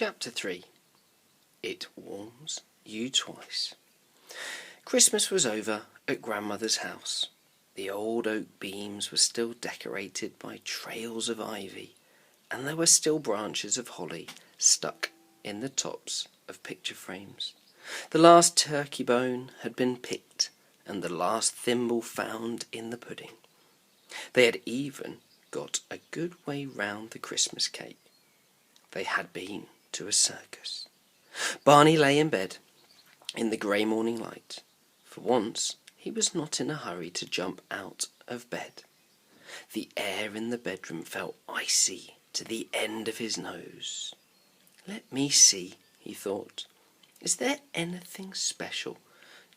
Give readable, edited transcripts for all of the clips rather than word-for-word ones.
Chapter 3. It Warms You Twice. Christmas was over at Grandmother's house. The old oak beams were still decorated by trails of ivy, and there were still branches of holly stuck in the tops of picture frames. The last turkey bone had been picked, and the last thimble found in the pudding. They had even got a good way round the Christmas cake. They had been to a circus. Barney lay in bed in the grey morning light. For once he was not in a hurry to jump out of bed. The air in the bedroom felt icy to the end of his nose. Let me see, he thought. Is there anything special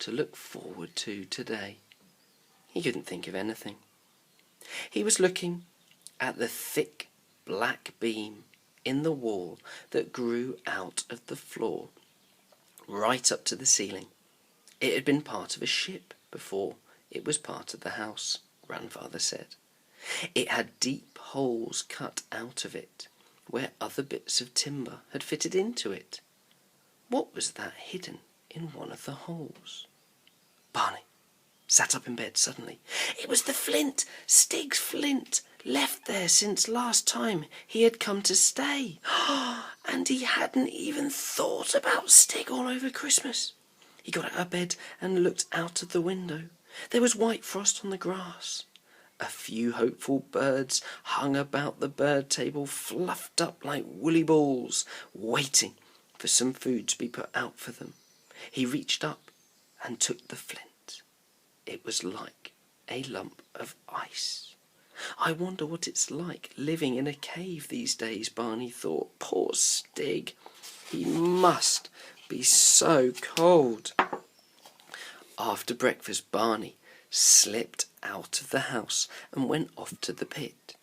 to look forward to today? He couldn't think of anything. He was looking at the thick black beam in the wall that grew out of the floor right up to the ceiling. It had been part of a ship before it was part of the house, Grandfather said. It had deep holes cut out of it where other bits of timber had fitted into it. What was that hidden in one of the holes? Barney sat up in bed suddenly. It was the flint, Stig's flint, left there since last time he had come to stay. And he hadn't even thought about Stig all over Christmas. He got out of bed and looked out of the window. There was white frost on the grass. A few hopeful birds hung about the bird table, fluffed up like woolly balls, waiting for some food to be put out for them. He reached up and took the flint. It was like a lump of ice. I wonder what it's like living in a cave these days, Barney thought. Poor Stig. He must be so cold. After breakfast, Barney slipped out of the house and went off to the pit.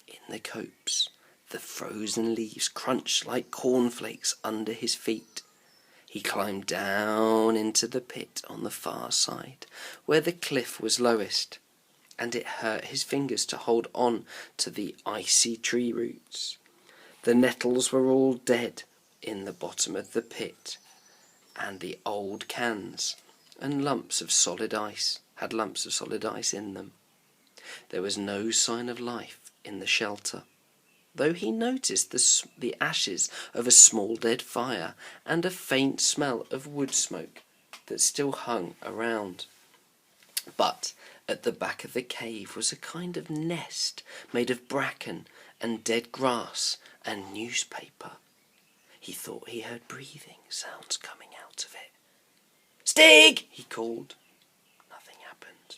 In the copse, the frozen leaves crunched like cornflakes under his feet. He climbed down into the pit on the far side, where the cliff was lowest, and it hurt his fingers to hold on to the icy tree roots. The nettles were all dead in the bottom of the pit, and the old cans and lumps of solid ice had lumps of solid ice in them. There was no sign of life in the shelter, though he noticed the ashes of a small dead fire and a faint smell of wood smoke that still hung around. But at the back of the cave was a kind of nest made of bracken and dead grass and newspaper. He thought he heard breathing sounds coming out of it. "Stig!" he called. Nothing happened.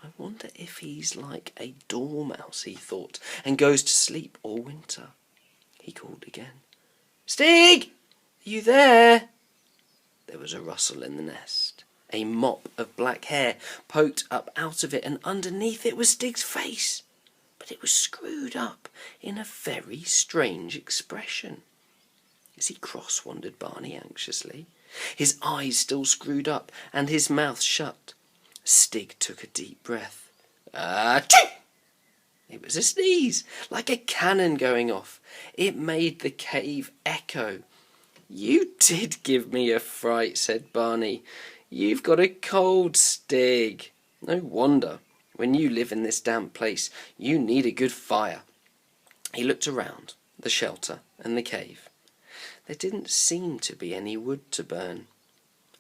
I wonder if he's like a dormouse, he thought, and goes to sleep all winter. He called again. "Stig! Are you there?" There was a rustle in the nest. A mop of black hair poked up out of it, and underneath it was Stig's face. But it was screwed up in a very strange expression. Is he cross, wondered Barney anxiously. His eyes still screwed up, and his mouth shut. Stig took a deep breath. Achoo! It was a sneeze, like a cannon going off. It made the cave echo. "You did give me a fright," said Barney. "You've got a cold, Stig. No wonder. When you live in this damp place, you need a good fire." He looked around the shelter and the cave. There didn't seem to be any wood to burn.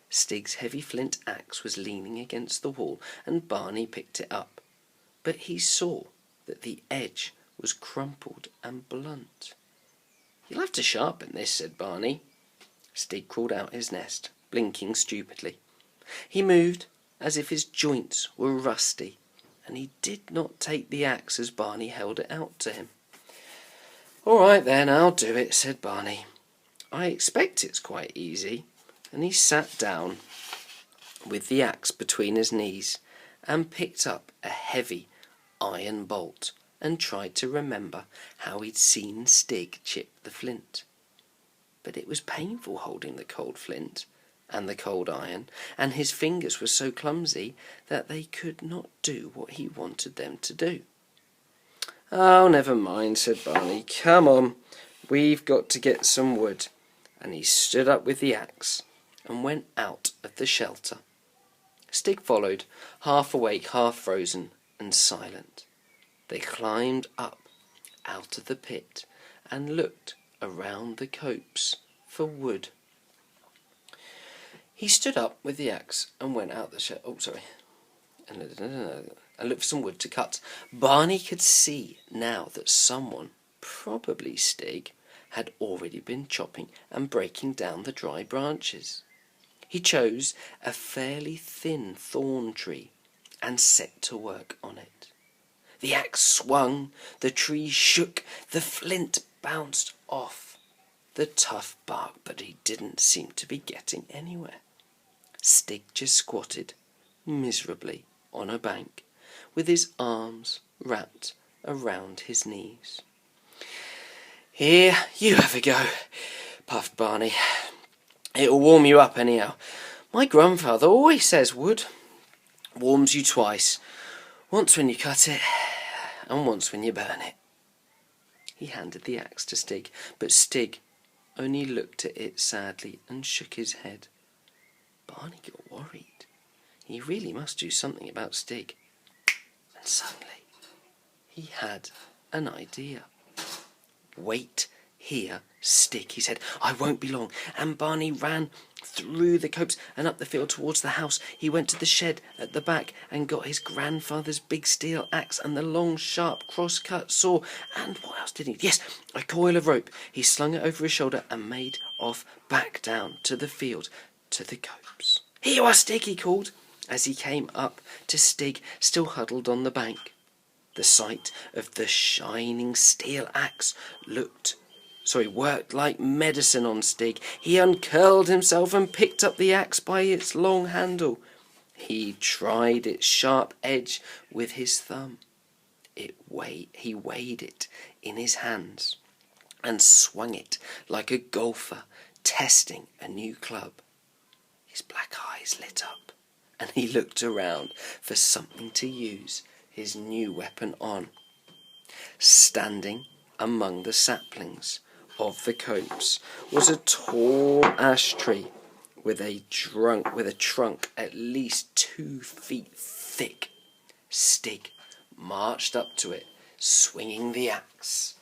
Stig's heavy flint axe was leaning against the wall, and Barney picked it up. But he saw that the edge was crumpled and blunt. "You'll have to sharpen this," said Barney. Stig crawled out his nest, blinking stupidly. He moved as if his joints were rusty, and he did not take the axe as Barney held it out to him. "All right then, I'll do it," said Barney. "I expect it's quite easy." And he sat down with the axe between his knees and picked up a heavy iron bolt and tried to remember how he'd seen Stig chip the flint. But it was painful holding the cold flint and the cold iron, and his fingers were so clumsy that they could not do what he wanted them to do. "Oh, never mind," said Barney. "Come on, We've got to get some wood. And he stood up with the axe and went out of the shelter. Stig followed, half awake, half frozen and silent. They climbed up out of the pit and looked around the copse for wood. He stood up with the axe and went out the shelter. And looked for some wood to cut. Barney could see now that someone, probably Stig, had already been chopping and breaking down the dry branches. He chose a fairly thin thorn tree and set to work on it. The axe swung, the tree shook, the flint bounced off the tough bark, but he didn't seem to be getting anywhere. Stig just squatted miserably on a bank, with his arms wrapped around his knees. "Here, you have a go," puffed Barney. "It'll warm you up anyhow. My grandfather always says wood warms you twice. Once when you cut it, and once when you burn it." He handed the axe to Stig, but Stig only looked at it sadly and shook his head. Barney got worried. He really must do something about Stig. And suddenly, he had an idea. "Wait here, Stig," he said. "I won't be long." And Barney ran through the copse and up the field towards the house. He went to the shed at the back and got his grandfather's big steel axe and the long, sharp, cross-cut saw. And what else did he need? Yes, a coil of rope. He slung it over his shoulder and made off back down to the field, to the copse. "Here you are, Stig," he called, as he came up to Stig, still huddled on the bank. The sight of the shining steel axe worked like medicine on Stig. He uncurled himself and picked up the axe by its long handle. He tried its sharp edge with his thumb. He weighed it in his hands and swung it like a golfer testing a new club. His black eyes lit up, and he looked around for something to use his new weapon on. Standing among the saplings of the copse was a tall ash tree with a trunk at least 2 feet thick. Stig marched up to it, swinging the axe.